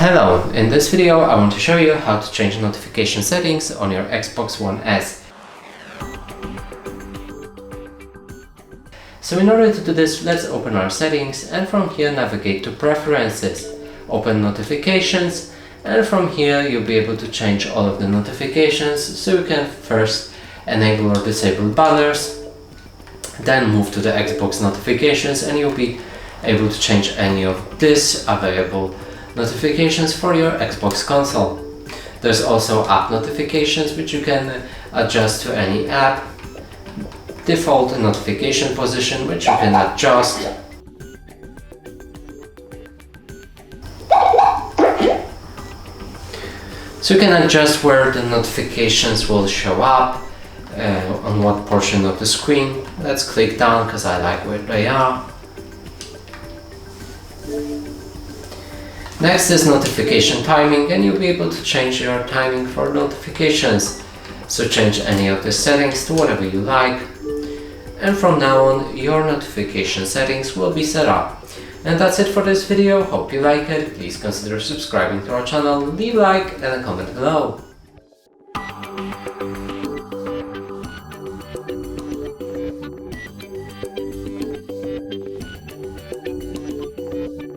Hello, in this video I want to show you how to change notification settings on your Xbox One S. So in order to do this, let's open our settings and from here navigate to Preferences, open Notifications, and from here you'll be able to change all of the notifications. So you can first enable or disable banners, then move to the Xbox notifications and you'll be able to change any of this available notifications for your Xbox console. There's also app notifications which you can adjust to any app, default notification position which you can adjust, so you can adjust where the notifications will show up, on what portion of the screen. Let's click down because I like where they are. Next is notification timing, and you'll be able to change your timing for notifications. So change any of the settings to whatever you like. And from now on, your notification settings will be set up. And that's it for this video. Hope you like it. Please consider subscribing to our channel, leave a like and a comment below.